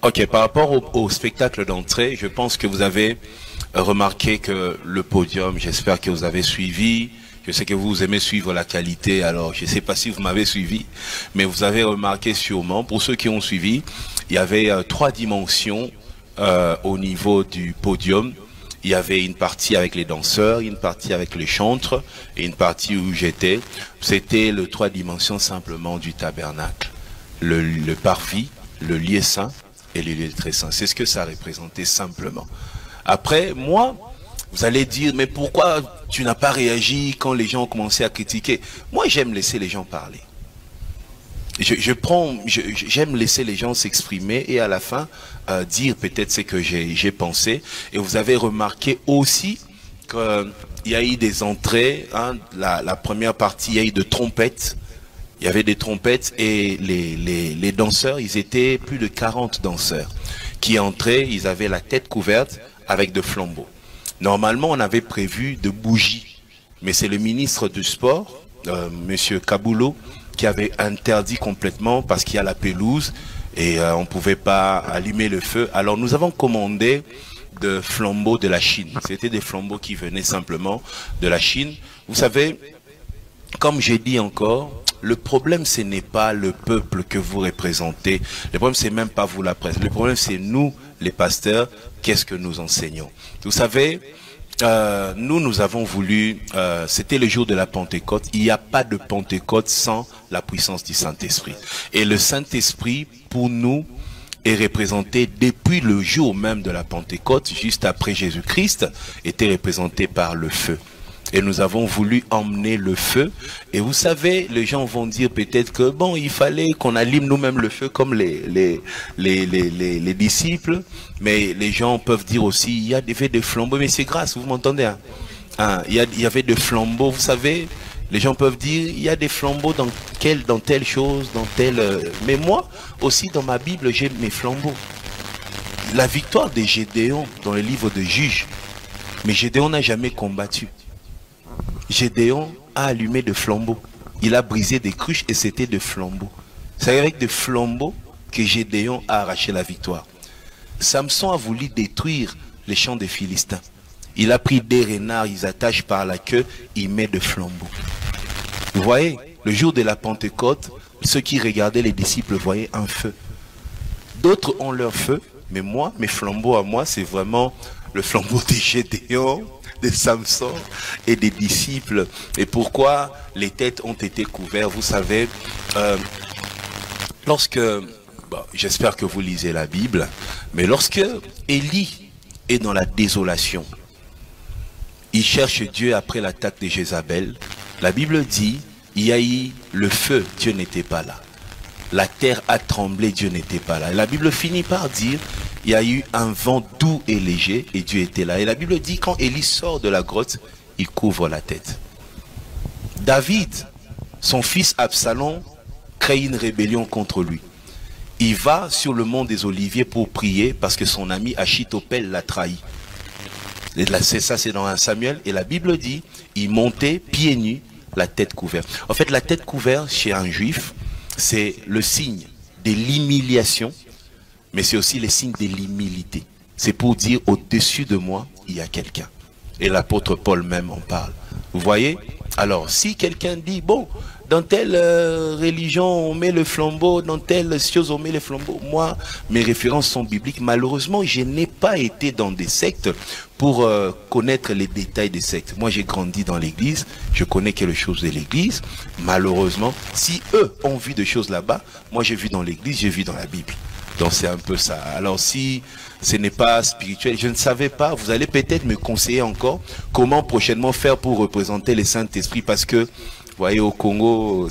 Ok, par rapport au spectacle d'entrée, je pense que vous avez remarqué que le podium, j'espère que vous avez suivi. Je sais que vous aimez suivre la qualité, alors je ne sais pas si vous m'avez suivi, mais vous avez remarqué sûrement, pour ceux qui ont suivi, il y avait trois dimensions au niveau du podium. Il y avait une partie avec les danseurs, une partie avec les chantres et une partie où j'étais. C'était les trois dimensions simplement du tabernacle. Le parvis, le lieu saint et le lieu très saint. C'est ce que ça représentait simplement. Après, moi, vous allez dire, mais pourquoi tu n'as pas réagi quand les gens ont commencé à critiquer? Moi, j'aime laisser les gens parler. J'aime laisser les gens s'exprimer et à la fin dire peut-être ce que j'ai pensé. Et vous avez remarqué aussi qu'il y a eu des entrées, hein, la première partie, il y a eu de trompettes. Il y avait des trompettes et les danseurs, ils étaient plus de 40 danseurs qui entraient, ils avaient la tête couverte avec de flambeaux. Normalement, on avait prévu de bougies, mais c'est le ministre du Sport, Monsieur Kaboulou, qui avait interdit complètement parce qu'il y a la pelouse et on ne pouvait pas allumer le feu. Alors nous avons commandé de flambeaux de la Chine. C'était des flambeaux qui venaient simplement de la Chine. Vous savez, comme j'ai dit encore, le problème ce n'est pas le peuple que vous représentez. Le problème c'est même pas vous la presse. Le problème c'est nous, les pasteurs, qu'est-ce que nous enseignons. Vous savez, nous avons voulu, c'était le jour de la Pentecôte, il n'y a pas de Pentecôte sans la puissance du Saint-Esprit. Et le Saint-Esprit, pour nous, est représenté depuis le jour même de la Pentecôte, juste après Jésus-Christ, était représenté par le feu. Et nous avons voulu emmener le feu. Et vous savez, les gens vont dire peut-être que bon, il fallait qu'on allume nous-mêmes le feu comme les disciples. Mais les gens peuvent dire aussi, il y avait des flambeaux. Mais c'est grâce, vous m'entendez, hein? Il y avait des flambeaux, vous savez. Les gens peuvent dire, il y a des flambeaux dans telle chose, dans telle... Mais moi, aussi dans ma Bible, j'ai mes flambeaux. La victoire de Gédéon dans le livre de Juges. Mais Gédéon n'a jamais combattu. Gédéon a allumé des flambeaux. Il a brisé des cruches et c'était des flambeaux. C'est avec des flambeaux que Gédéon a arraché la victoire. Samson a voulu détruire les champs des Philistins. Il a pris des renards, ils attachent par la queue, il met des flambeaux. Vous voyez, le jour de la Pentecôte, ceux qui regardaient les disciples voyaient un feu. D'autres ont leur feu, mais moi, mes flambeaux à moi, c'est vraiment le flambeau de Gédéon, de Samson et des disciples. Et pourquoi les têtes ont été couvertes? Vous savez, lorsque, bon, j'espère que vous lisez la Bible, mais lorsque Élie est dans la désolation, il cherche Dieu après l'attaque de Jézabel. La Bible dit, il y a eu le feu, Dieu n'était pas là. La terre a tremblé, Dieu n'était pas là. Et la Bible finit par dire, il y a eu un vent doux et léger et Dieu était là. Et la Bible dit, quand Élie sort de la grotte, il couvre la tête. David, son fils Absalom, crée une rébellion contre lui. Il va sur le mont des Oliviers pour prier parce que son ami Achitophel l'a trahi. Ça, c'est dans 1 Samuel. Et la Bible dit, il montait pieds nus, la tête couverte. En fait, la tête couverte chez un juif, c'est le signe de l'humiliation, mais c'est aussi le signe de l'humilité. C'est pour dire, au-dessus de moi, il y a quelqu'un. Et l'apôtre Paul même en parle. Vous voyez? Alors, si quelqu'un dit, bon, dans telle religion, on met le flambeau, dans telle chose, on met le flambeau. Moi, mes références sont bibliques. Malheureusement, je n'ai pas été dans des sectes pour connaître les détails des sectes. Moi, j'ai grandi dans l'église, je connais quelque chose de l'église. Malheureusement, si eux ont vu des choses là-bas, moi j'ai vu dans l'église, j'ai vu dans la Bible. Donc c'est un peu ça. Alors si ce n'est pas spirituel, je ne savais pas, vous allez peut-être me conseiller encore comment prochainement faire pour représenter le Saint-Esprit, parce que, vous voyez, au Congo,